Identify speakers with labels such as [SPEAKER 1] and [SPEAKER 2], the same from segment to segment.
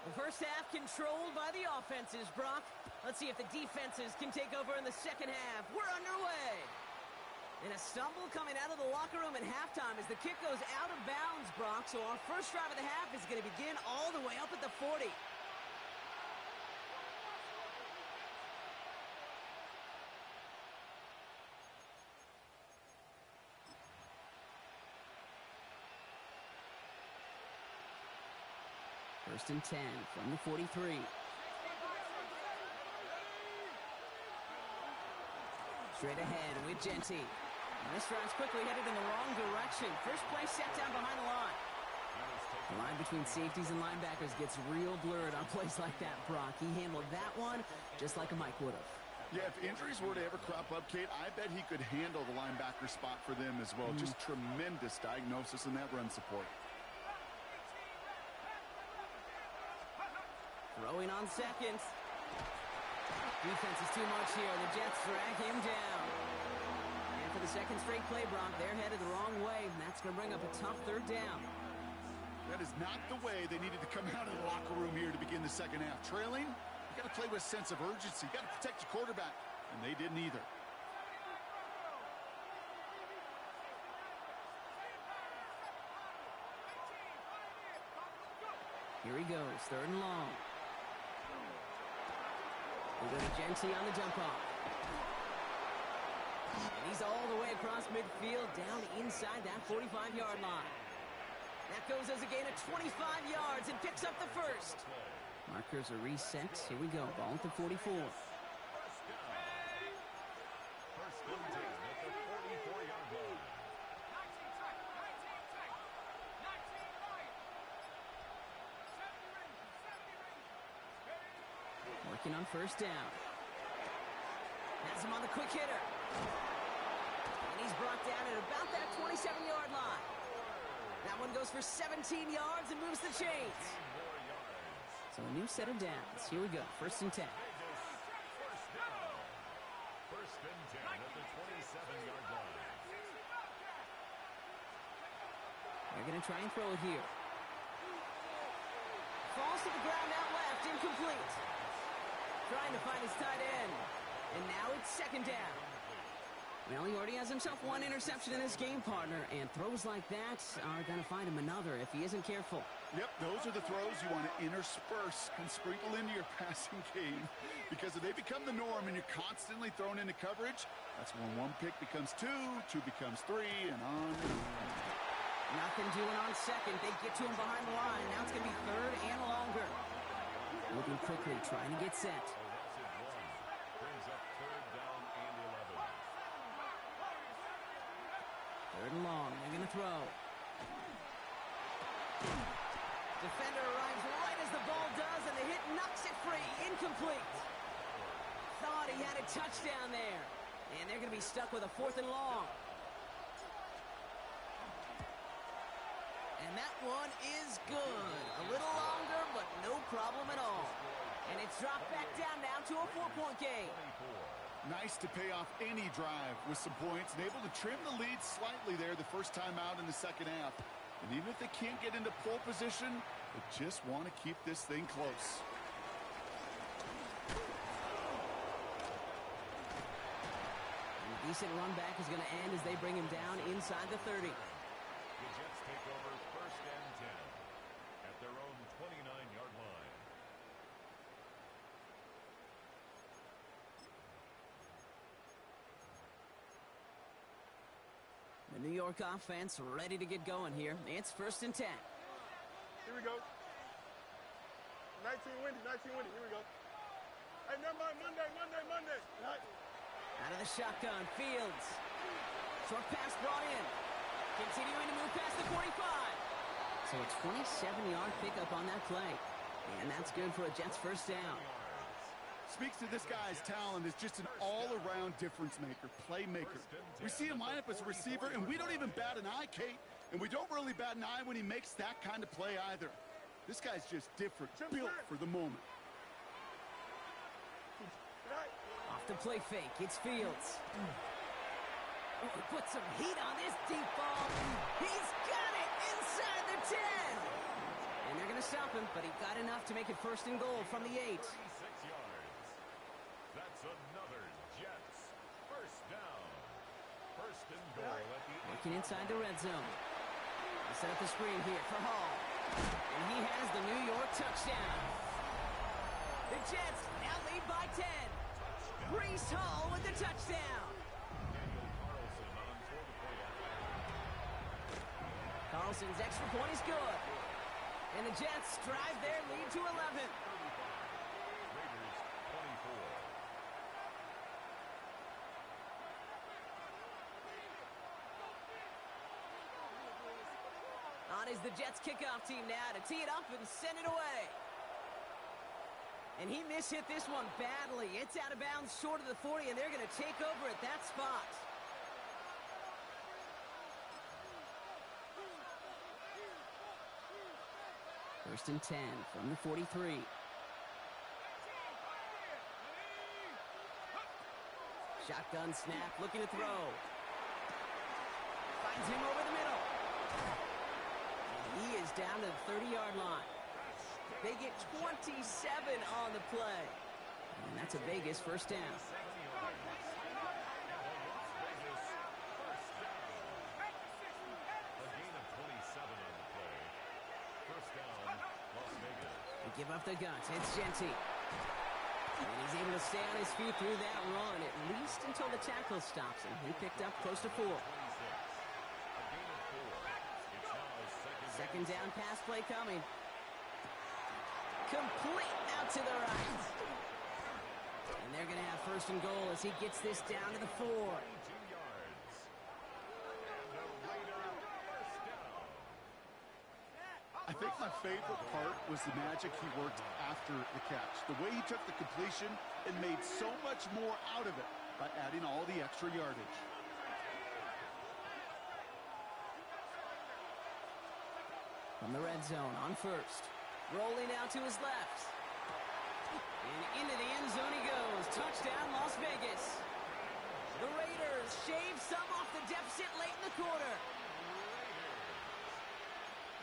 [SPEAKER 1] The first half controlled by the offenses, Brock. Let's see if the defenses can take over in the second half. We're underway. And a stumble coming out of the locker room at halftime as the kick goes out of bounds, Brock. So our first drive of the half is going to begin all the way up at the 40. First and 10 from the 43. Straight ahead with Jeanty. This drive's quickly headed in the wrong direction. First play set down behind the line. The line between safeties and linebackers gets real blurred on plays like that, Brock. He handled that one just like a Mike would have.
[SPEAKER 2] Yeah, if injuries were to ever crop up, Kate, I bet he could handle the linebacker spot for them as well. Just tremendous diagnosis in that run support.
[SPEAKER 1] Throwing on seconds. Defense is too much here. The Jets drag him down. And for the second straight play, Brock, they're headed the wrong way. And that's going to bring up a tough third down.
[SPEAKER 2] That is not the way they needed to come out of the locker room here to begin the second half. Trailing, you got to play with a sense of urgency. You got to protect your quarterback. And they didn't either.
[SPEAKER 1] Here he goes, third and long. We go to Jeanty on the dump off. And he's all the way across midfield, down inside that 45-yard line. That goes as a gain of 25 yards and picks up the first. Markers are reset. Here we go, ball at the 44.
[SPEAKER 3] First and 10 at the 44-yard line.
[SPEAKER 1] Working on first down. Has him on the quick hitter. And he's brought down at about that 27-yard line. That one goes for 17 yards and moves the chains. So a new set of downs. Here we go. First and 10.
[SPEAKER 3] First down. First and 10 at the 27-yard line.
[SPEAKER 1] They're going to try and throw it here. Falls to the ground out left. Incomplete. Trying to find his tight end. And now it's second down. Well, he already has himself one interception in his game, partner, and throws like that are going to find him another if he isn't careful.
[SPEAKER 2] Yep, those are the throws you want to intersperse and sprinkle into your passing game, because if they become the norm and you're constantly thrown into coverage, that's when one pick becomes two becomes three, and on and on.
[SPEAKER 1] Nothing doing on second. They get to him behind the line. Now it's going to be third and longer. Moving quickly, trying to get set.
[SPEAKER 3] Brings up third down and 11.
[SPEAKER 1] Third and long. They're going to throw. Defender arrives right as the ball does, and the hit knocks it free. Incomplete. Thought he had a touchdown there. And they're going to be stuck with a fourth and long. And that one is good. A little longer, but no problem at all. And it's dropped back down now to a 4-point game.
[SPEAKER 2] Nice to pay off any drive with some points and able to trim the lead slightly there the first time out in the second half. And even if they can't get into pole position, they just want to keep this thing close.
[SPEAKER 1] And a decent run back is going to end as they bring him down inside the 30.
[SPEAKER 3] The Jets take over first and 10 at their own 29-yard line.
[SPEAKER 1] The New York offense ready to get going here. It's first and 10.
[SPEAKER 4] Here we go. 19 windy. Here we go. Hey, never mind. Monday. Right.
[SPEAKER 1] Out of the shotgun, Fields. Short pass brought in. Continuing to move past the 45. So a 27-yard pickup on that play. And that's good for a Jets first down.
[SPEAKER 2] Speaks to this guy's talent as just an all-around difference maker, playmaker. We see him line up as a receiver, and we don't even bat an eye, Kate. And we don't really bat an eye when he makes that kind of play either. This guy's just different, built for the moment.
[SPEAKER 1] Off the play fake, it's Fields. Oh, put some heat on this deep ball. He's got it inside the 10. And they're going to stop him, but he got enough to make it first and goal from the 8.
[SPEAKER 3] 36 yards. That's another Jets first down. First and goal at the 8.
[SPEAKER 1] Working inside the red zone. They set up the screen here for Hall. And he has the New York touchdown. The Jets now lead by 10. Breece Hall with the touchdown.
[SPEAKER 3] Daniel Carlson on for the play after.
[SPEAKER 1] Carlson's extra point is good. And the Jets drive their lead to 11.
[SPEAKER 3] 35. Raiders 24.
[SPEAKER 1] On is the Jets kickoff team now to tee it up and send it away. And he mishit this one badly. It's out of bounds short of the 40, and they're going to take over at that spot. First and 10 from the 43. Shotgun snap, looking to throw. Finds him over the middle. And he is down to the 30-yard line. They get 27 on the play. And that's a Vegas first down. They give up the guts. It's Genty. And he's able to stay on his feet through that run, at least until the tackle stops him. He picked up close to 4. Second down pass play coming. Complete out to the right. And they're going to have first and goal as he gets this down to the 4.
[SPEAKER 2] I think my favorite part was the magic he worked after the catch. The way he took the completion and made so much more out of it by adding all the extra yardage.
[SPEAKER 1] From the red zone on first. Rolling out to his left. And into the end zone he goes. Touchdown, Las Vegas. The Raiders shave some off the deficit late in the quarter.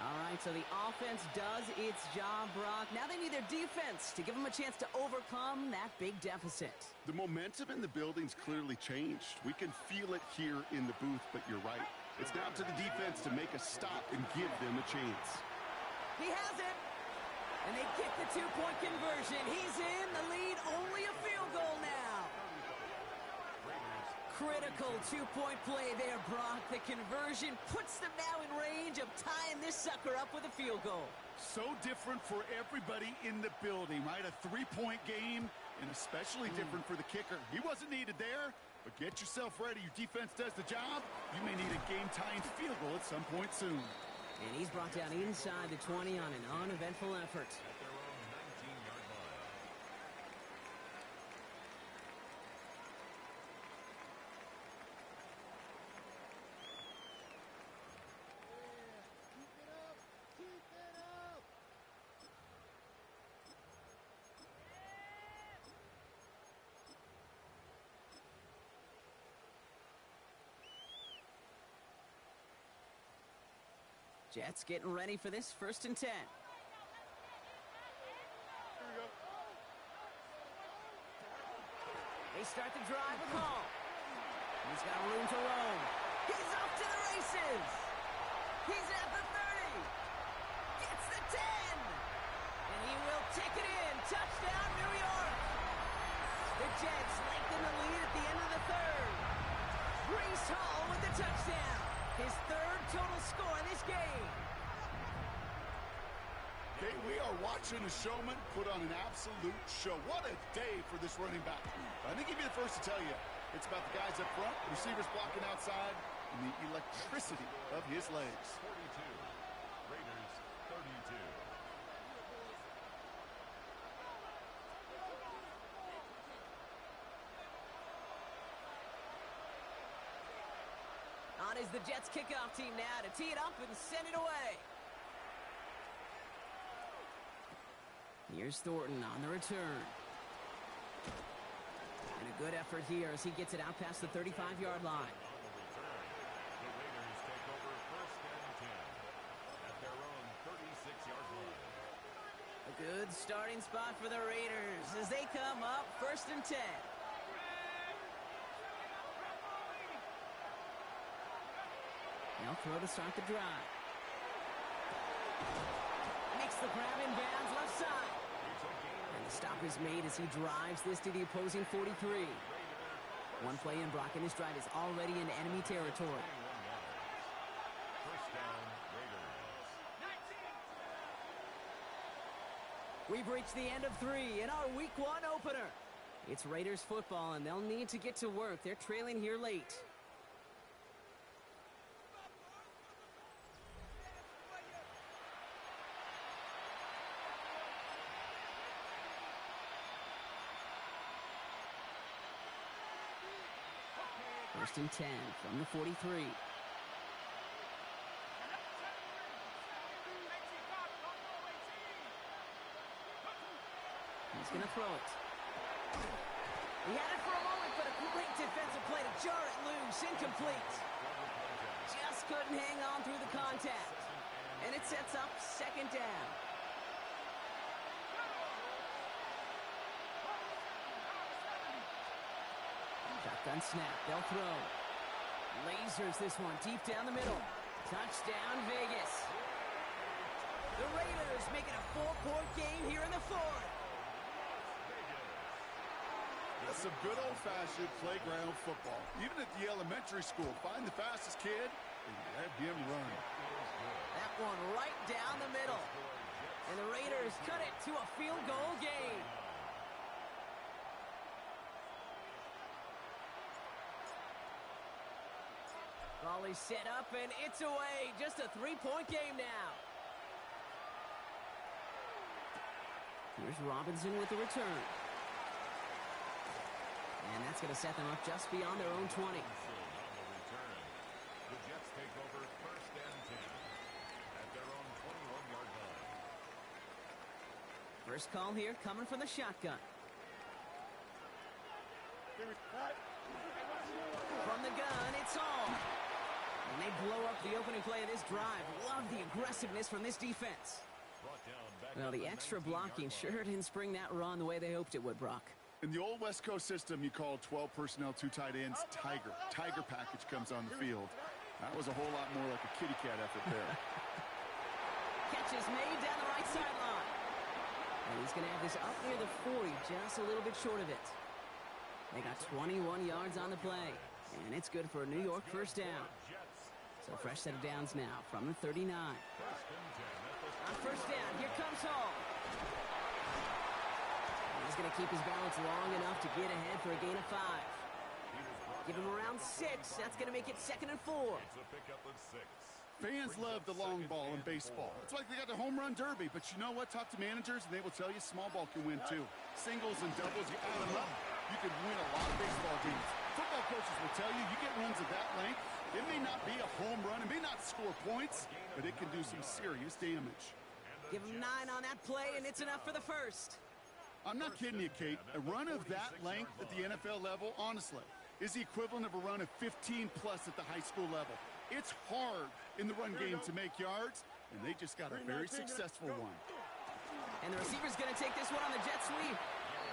[SPEAKER 1] All right, so the offense does its job, Brock. Now they need their defense to give them a chance to overcome that big deficit.
[SPEAKER 2] The momentum in the building's clearly changed. We can feel it here in the booth, but you're right. It's down to the defense to make a stop and give them a chance.
[SPEAKER 1] He has it. And they get the two-point conversion. He's in the lead, only a field goal now. Critical two-point play there, Brock. The conversion puts them now in range of tying this sucker up with a field goal.
[SPEAKER 2] So different for everybody in the building, right? A three-point game, and especially different for the kicker. He wasn't needed there, but get yourself ready. Your defense does the job. You may need a game-tying field goal at some point soon.
[SPEAKER 1] And he's brought down inside the 20 on an uneventful effort. Jets getting ready for this first and 10.
[SPEAKER 4] Here we go.
[SPEAKER 1] They start the drive with Hall. He's got room to roam. He's off to the races. He's at the 30. Gets the 10. And he will take it in. Touchdown, New York. The Jets lengthen the lead at the end of the third. Breece Hall with the touchdown. His third total score in this game.
[SPEAKER 2] Okay, we are watching a showman put on an absolute show. What a day for this running back. I think he'd be the first to tell you. It's about the guys up front, receivers blocking outside, and the electricity of his legs.
[SPEAKER 3] 42. Raiders 32.
[SPEAKER 1] On is the Jets kickoff team now to tee it up and send it away. Here's Thornton on the return. And a good effort here as he gets it out past the 35-yard line.
[SPEAKER 3] The Raiders take over first and 10 at their own 36-yard line.
[SPEAKER 1] Good starting spot for the Raiders as they come up 1st and 10. They'll throw to start the drive. Makes the grab in bounds left side. And the stop is made as he drives this to the opposing 43. One play in, Brock, and this drive is already in enemy territory.
[SPEAKER 3] First down, Raiders.
[SPEAKER 1] We've reached the end of 3 in our Week 1 opener. It's Raiders football, and they'll need to get to work. They're trailing here late. First and 10 from the 43. He's going to throw it. He had it for a moment, but a great defensive play to jar it loose. Incomplete. Just couldn't hang on through the contact. And it sets up 2nd down. Shotgun snap. They'll throw. Lasers this one deep down the middle. Touchdown, Vegas. The Raiders make it a 4-point game here in the 4th.
[SPEAKER 2] That's some good old-fashioned playground football. Even at the elementary school, find the fastest kid and let him run.
[SPEAKER 1] That one right down the middle. And the Raiders cut it to a field goal game. Volley set up, and it's away. Just a 3-point game now. Here's Robinson with the return. And that's going to set them up just beyond their own 20.
[SPEAKER 3] The Jets take over 1st and 10 at their own 21-yard line.
[SPEAKER 1] First call here coming from the shotgun. From the gun, it's all. And they blow up the opening play of this drive. Love the aggressiveness from this defense. Well, the extra blocking sure didn't spring that run the way they hoped it would, Brock.
[SPEAKER 2] In the old West Coast system, you called 12 personnel, 2 tight ends, Tiger. Tiger package comes on the field. That was a whole lot more like a kitty cat effort there.
[SPEAKER 1] Catch is made down the right sideline. And he's going to have this up near the 40, just a little bit short of it. They got 21 yards on the play, and it's good for a New York 1st down. So fresh set of downs now from the 39. On 1st down, here comes Hall. He's going to keep his balance long enough to get ahead for a gain of 5. Give him around 6. That's going to make it 2nd and 4.
[SPEAKER 3] It's a pickup of 6.
[SPEAKER 2] Fans love the long ball in baseball. It's like they got the home run derby, but you know what? Talk to managers, and they will tell you small ball can win too. Singles and doubles, you add them up, you can win a lot of baseball games. Football coaches will tell you, you get runs of that length, it may not be a home run, it may not score points, but it can do some serious damage.
[SPEAKER 1] Give him 9 on that play, and it's enough for the 1st.
[SPEAKER 2] I'm not kidding you, Kate. A run of that length at the NFL level, honestly, is the equivalent of a run of 15-plus at the high school level. It's hard in the run game to make yards, and they just got a very successful one.
[SPEAKER 1] And the receiver's going to take this one on the jet sweep.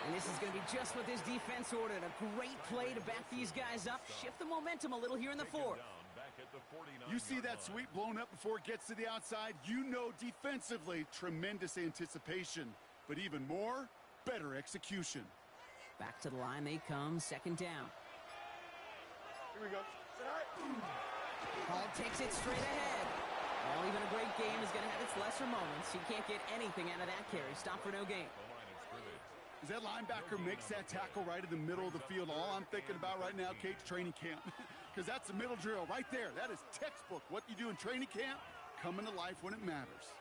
[SPEAKER 1] And this is going to be just what this defense ordered. A great play to back these guys up, shift the momentum a little here in the 4th.
[SPEAKER 2] You see that sweep blown up before it gets to the outside, you know defensively, tremendous anticipation. But even more, better execution.
[SPEAKER 1] Back to the line they come, 2nd down.
[SPEAKER 4] Here we go.
[SPEAKER 1] Hall takes it straight ahead. Well, even a great game is going to have its lesser moments. He can't get anything out of that carry. Stop for no gain.
[SPEAKER 2] As that linebacker makes that tackle right in the middle of the field, all I'm thinking about right now, Kate's training camp. Because that's the middle drill right there. That is textbook. What you do in training camp, coming to life when it matters.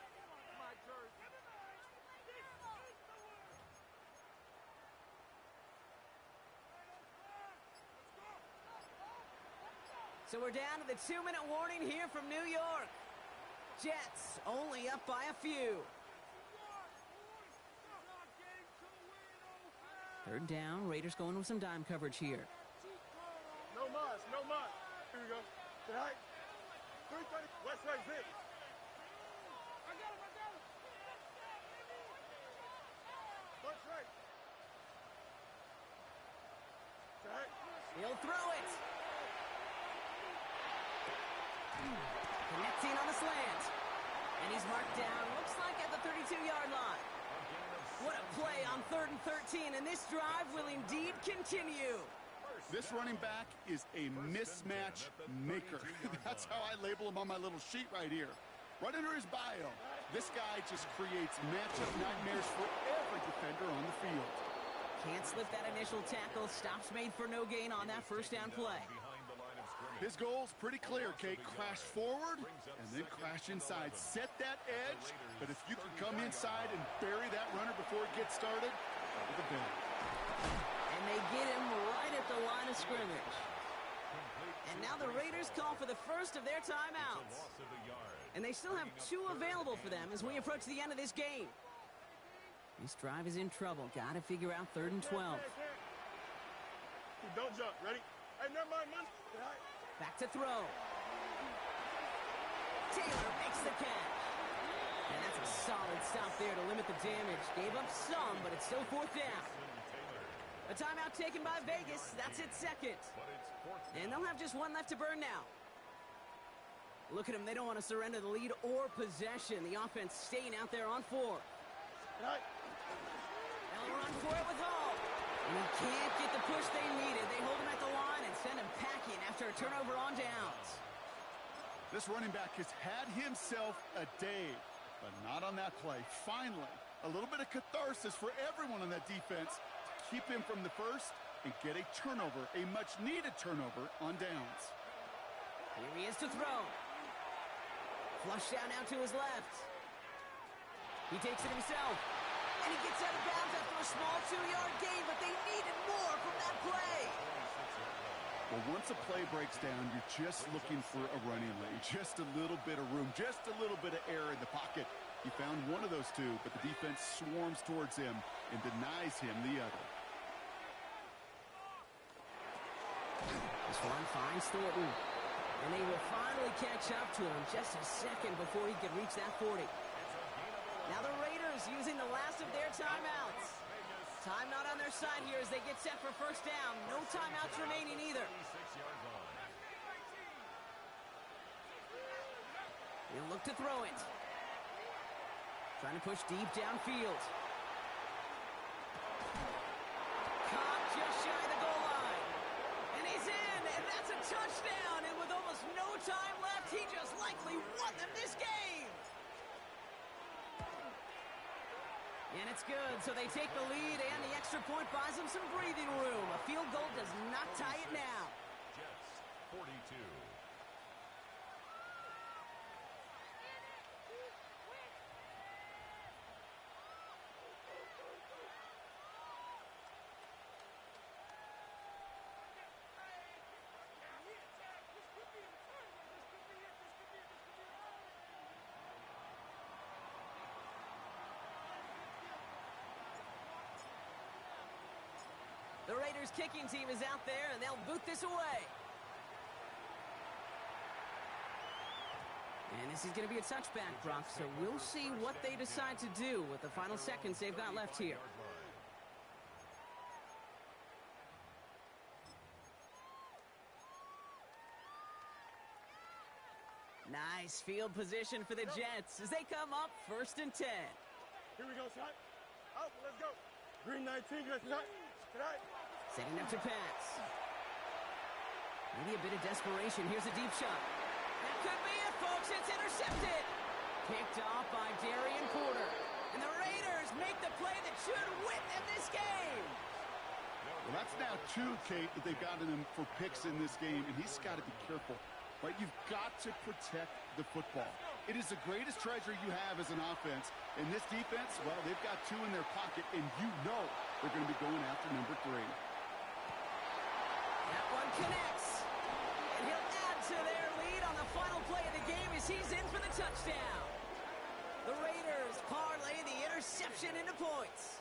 [SPEAKER 1] So we're down to the 2-minute warning here from New York. Jets only up by a few. 3rd down, Raiders going with some dime coverage here.
[SPEAKER 4] No mas, no mas. Here we go. Say hi. 330, West side zip.
[SPEAKER 1] He'll throw it. Connecting on the slant. And he's marked down, looks like at the 32-yard line. What a play on 3rd and 13, and this drive will indeed continue.
[SPEAKER 2] This running back is a mismatch maker. That's how I label him on my little sheet right here. Right under his bio, this guy just creates matchup nightmares for every defender on the field.
[SPEAKER 1] Can't slip that initial tackle. Stops made for no gain on that first down play.
[SPEAKER 2] His goal's pretty clear, Kate. Crash forward and then crash inside. Set that edge, but if you can come inside and bury that runner before it gets started, over the bend.
[SPEAKER 1] And they get him right at the line of scrimmage. And now the Raiders call for the first of their timeouts. And they still have 2 available for them as we approach the end of this game. This drive is in trouble. Got to figure out 3rd and 12.
[SPEAKER 4] Don't jump. Ready? Hey, never mind, man.
[SPEAKER 1] Back to throw. Taylor makes the catch. And that's a solid stop there to limit the damage. Gave up some, but it's still 4th down. A timeout taken by Vegas. That's its 2nd. And they'll have just 1 left to burn now. Look at them. They don't want to surrender the lead or possession. The offense staying out there on 4. They'll run for it with Hall. And he can't get the push they needed. They hold him at the line and send him packing after a turnover on downs.
[SPEAKER 2] This running back has had himself a day, but not on that play. Finally, a little bit of catharsis for everyone on that defense to keep him from the first and get a turnover, a much-needed turnover on downs.
[SPEAKER 1] Here he is to throw. Flush down now to his left. He takes it himself. And he gets out of bounds after a small 2-yard gain, but they needed more from that play.
[SPEAKER 2] Well, once a play breaks down, you're just looking for a running lane. Just a little bit of room, just a little bit of air in the pocket. He found one of those 2, but the defense swarms towards him and denies him the other.
[SPEAKER 1] This one finds Thornton. And they will finally catch up to him just a second before he could reach that 40. Now the Raiders using the last of their timeouts. Timeout on their side here as they get set for first down. No timeouts remaining either. He'll look to throw it. Trying to push deep downfield. Caught just shy of the goal line. And he's in, and that's a touchdown. And with almost no time left, he just likely won them this game. And it's good, so they take the lead, and the extra point buys them some breathing room. A field goal does not tie it now.
[SPEAKER 3] Jets, 42.
[SPEAKER 1] The Raiders kicking team is out there, and they'll boot this away. And this is going to be a touchback, Brock, so we'll see what they decide to do with the final seconds they've got left here. Nice field position for the Jets as they come up 1st and 10.
[SPEAKER 4] Here we go, son. Out, let's go. Green 19, let's go. Tonight.
[SPEAKER 1] Setting up to pass. Maybe a bit of desperation. Here's a deep shot. That could be it, folks. It's intercepted. Picked off by Darian Porter. And the Raiders make the play that should win them this game.
[SPEAKER 2] Well, that's now 2, Kate, that they've gotten him for picks in this game, and he's got to be careful. Right, you've got to protect the football. It is the greatest treasure you have as an offense. And this defense, well, they've got 2 in their pocket, and you know they're going to be going after number 3.
[SPEAKER 1] That one connects. And he'll add to their lead on the final play of the game as he's in for the touchdown. The Raiders parlay the interception into points.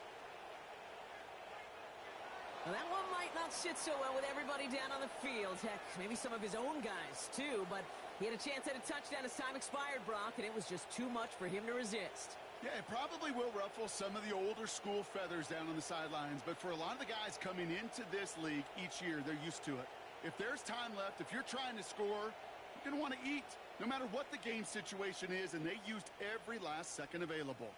[SPEAKER 1] Well, that one might not sit so well with everybody down on the field. Heck, maybe some of his own guys, too. But he had a chance at a touchdown as time expired, Brock, and it was just too much for him to resist.
[SPEAKER 2] Yeah, it probably will ruffle some of the older school feathers down on the sidelines, but for a lot of the guys coming into this league each year, they're used to it. If there's time left, if you're trying to score, you're going to want to eat, no matter what the game situation is, and they used every last second available.